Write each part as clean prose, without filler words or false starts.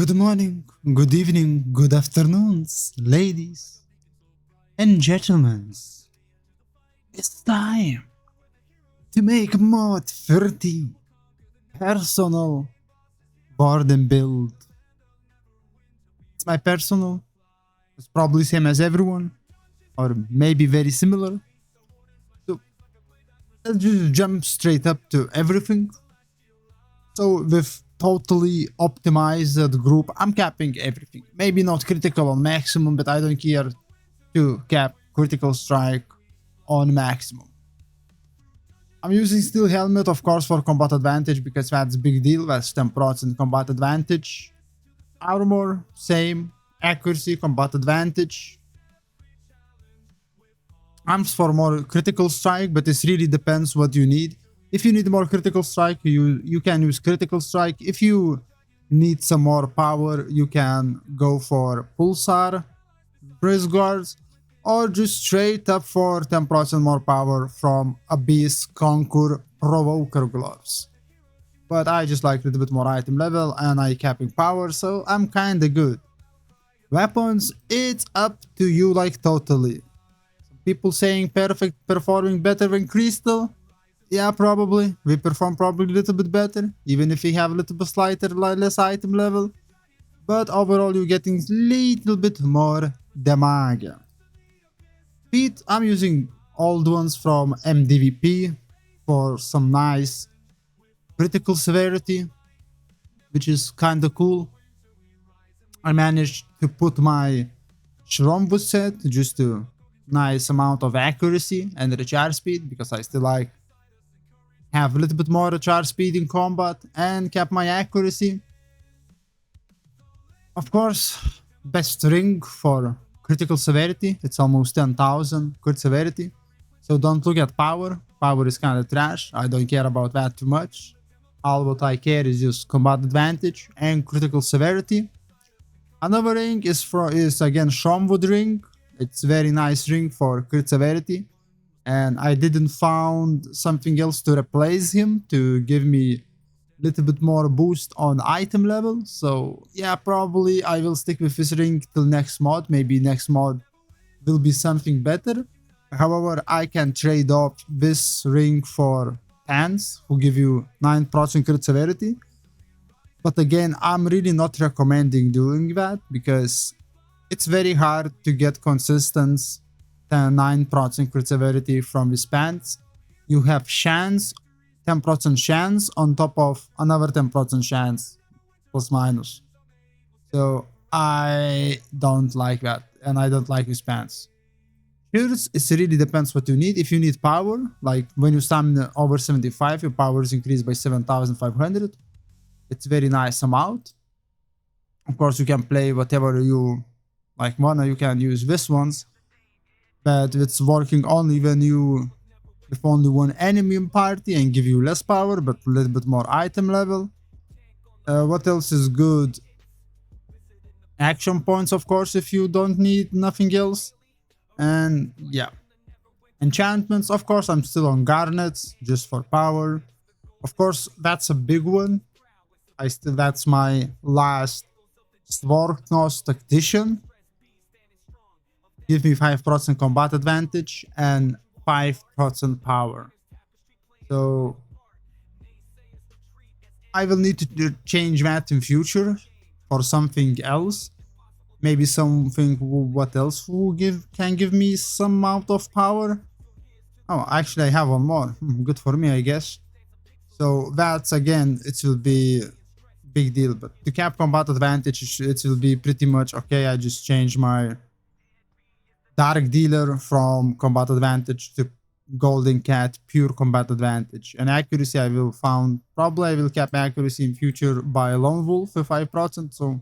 Good morning, good evening, good afternoons, ladies and gentlemen. It's time to make mod 30 personal Warden build. It's my personal. It's probably same as everyone, or maybe very similar. So let's just jump straight up to everything. So with totally optimized group, I'm capping everything. Maybe not critical on maximum, but I don't care to cap critical strike on maximum. I'm using steel helmet, of course, for combat advantage because that's a big deal. That's 10% combat advantage. Armor, same. Accuracy, combat advantage. Arms for more critical strike, but this really depends what you need. If you need more critical strike, you can use critical strike. If you need some more power, you can go for pulsar, breast guards, or just straight up for 10% more power from Abyss, Conquer, Provoker gloves. But I just like a little bit more item level and I capping power, so I'm kinda good. Weapons, it's up to you like totally. Some people saying perfect performing better than crystal. Yeah, probably. We perform probably a little bit better, even if we have a little bit slighter, less item level. But overall, you're getting a little bit more damage. Feet, I'm using old ones from MDVP for some nice critical severity, which is kinda cool. I managed to put my Shromwood set just to nice amount of accuracy and recharge speed because I still like have a little bit more recharge speed in combat and cap my accuracy. Of course, best ring for critical severity. It's almost 10,000 crit severity. So don't look at power. Power is kind of trash. I don't care about that too much. All what I care is just combat advantage and critical severity. Another ring is again Shromwood ring. It's very nice ring for crit severity. And I didn't found something else to replace him to give me a little bit more boost on item level. So yeah, probably I will stick with this ring till next mod. Maybe next mod will be something better. However, I can trade off this ring for pants who give you 9% crit severity. But again, I'm really not recommending doing that because it's very hard to get consistent 9% crit severity from his pants. You have chance, 10% chance on top of another 10% chance, plus minus. So I don't like that, and I don't like his pants. Here's it really depends what you need. If you need power, like when you summon over 75, your power is increased by 7,500. It's very nice amount. Of course, you can play whatever you like. Mana, you can use this ones. But it's working only when you with only one enemy in party and give you less power but a little bit more item level. What else is good? Action points, of course, if you don't need nothing else. And yeah, enchantments, of course, I'm still on garnets just for power. Of course, that's a big one. That's my last Svorknos tactician. Give me 5% combat advantage and 5% power. So I will need to change that in future for something else. Maybe something what else can give me some amount of power. Oh, actually I have one more. Good for me, I guess. So that's again, it will be big deal. But to cap combat advantage, it will be pretty much okay. I just change my Dark Dealer from combat advantage to Golden Cat pure combat advantage. And accuracy I will probably I will cap accuracy in future by Lone Wolf with 5%, so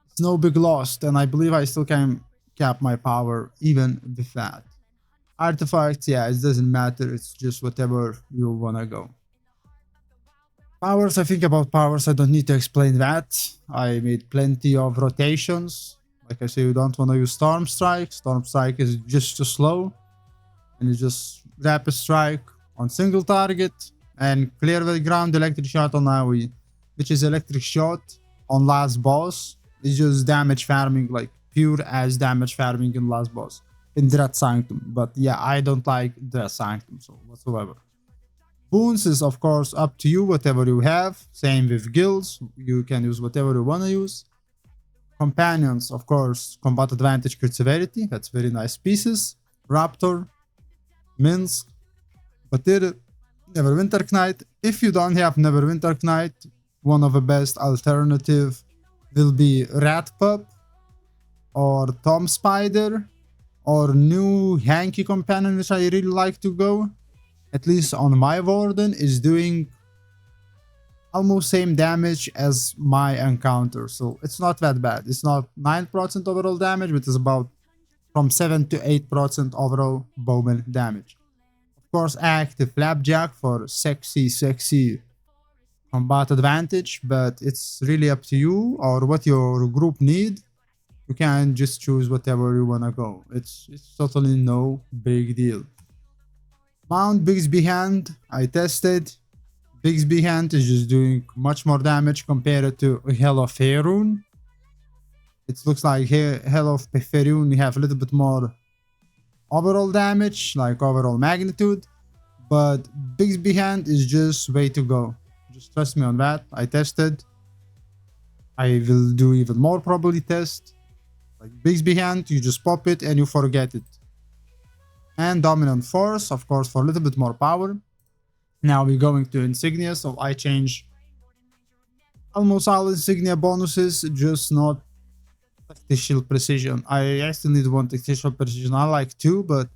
it's no big loss, and I believe I still can cap my power even with that. Artifacts, yeah, it doesn't matter, it's just whatever you wanna go. Powers, I think about powers, I don't need to explain that. I made plenty of rotations. Like I say, you don't want to use Storm Strike. Storm Strike is just too slow. And you just Rapid Strike on single target and clear the ground Electric Shot on AoE, which is Electric Shot. on last boss. It's just damage farming, like pure as damage farming in last boss in Dread Sanctum. But yeah, I don't like Dread Sanctum so whatsoever. Boons is of course up to you, whatever you have. Same with guilds, you can use whatever you want to use. Companions, of course, combat advantage, crit severity, that's very nice pieces. Raptor, Minsk, Batir, Neverwinter Knight. If you don't have Neverwinter Knight, one of the best alternative will be Rat Pup or Tom Spider or new Hanky Companion, which I really like to go. At least on my Warden is doing almost same damage as my encounter, so it's not that bad. It's not 9% overall damage, but it's about from 7 to 8% overall bowman damage. Of course, active Flapjack for sexy combat advantage, but it's really up to you or what your group need. You can just choose whatever you wanna go. It's totally no big deal. Mount Bigsby Hand, I tested. Bigsby Hand is just doing much more damage compared to Hell of Faerun. It looks like Hell of Faerun you have a little bit more overall damage, like overall magnitude, but Bigsby Hand is just way to go. Just trust me on that. I tested. I will do even more probably test. Like Bigsby Hand, you just pop it and you forget it. And Dominant Force, of course, for a little bit more power. Now we're going to Insignia, so I change almost all Insignia bonuses, just not Tactical Precision. I still need one Tactical Precision. I like two, but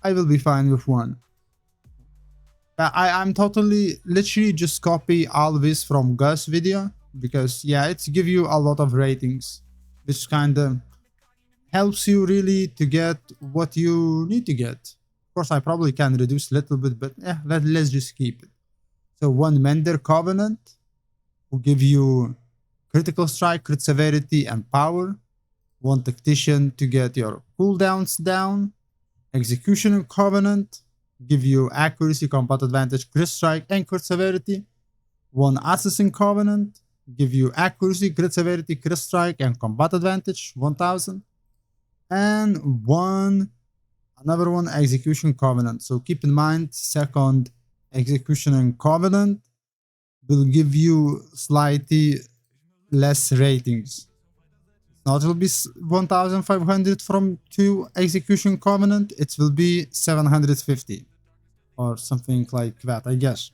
I will be fine with one. I'm totally, literally just copy all this from Gus video, because yeah, it's give you a lot of ratings, which kind of helps you really to get what you need to get. Of course, I probably can reduce a little bit, but yeah, let's just keep it. So one Mender Covenant will give you critical strike, crit severity, and power. One Tactician to get your cooldowns down. Executioner Covenant give you accuracy, combat advantage, crit strike, and crit severity. One Assassin Covenant give you accuracy, crit severity, crit strike, and combat advantage 1000. And another one Execution Covenant. So keep in mind, second Execution Covenant will give you slightly less ratings. Now it will be 1500 from 2 Execution Covenant, it will be 750 or something like that, I guess.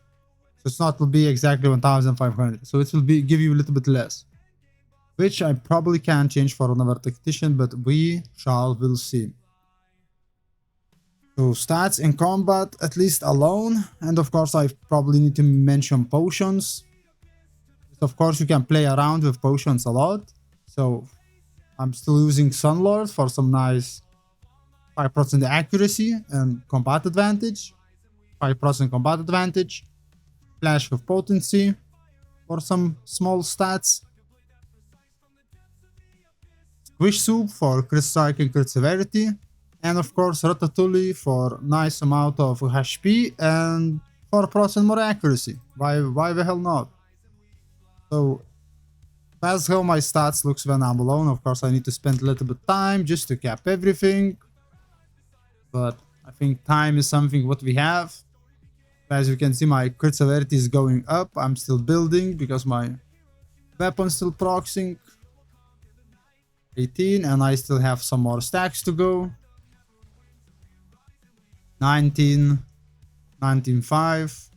So it's not will be exactly 1500, so it will be give you a little bit less, which I probably can change for another Tactician, but we will see. So stats in combat, at least alone, and of course I probably need to mention potions. Of course you can play around with potions a lot, so I'm still using Sunlord for some nice 5% accuracy and combat advantage, 5% combat advantage, Flash of Potency for some small stats, Squish Soup for crit strike and crit severity, and of course Ratatouille for nice amount of HP and 4% more accuracy. Why the hell not? So that's how my stats looks when I'm alone. Of course I need to spend a little bit of time just to cap everything, but I think time is something what we have. As you can see, my crit severity is going up. I'm still building because my weapon's still proxing 18, and I still have some more stacks to go. 19, 19.5.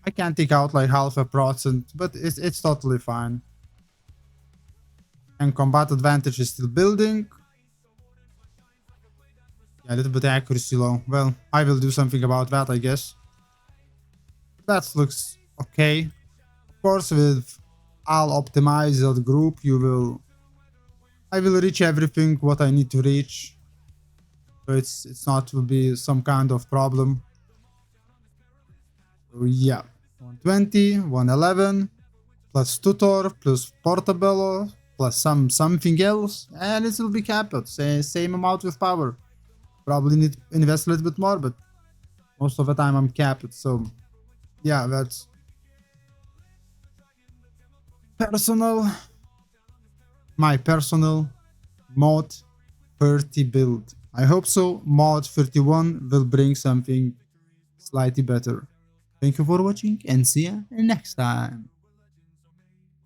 I can take out like 0.5%, but it's totally fine. And combat advantage is still building. Yeah, a little bit accuracy low. Well, I will do something about that, I guess. That looks okay. Of course, with all optimized group, I will reach everything what I need to reach. So it's not will be some kind of problem. So yeah, 120, 111, plus tutor, plus portobello, plus something else, and it will be capped. Same amount with power. Probably need to invest a little bit more, but most of the time I'm capped. So yeah, that's personal, my personal mod 30 build. I hope so. Mod 31 will bring something slightly better. Thank you for watching and see ya next time.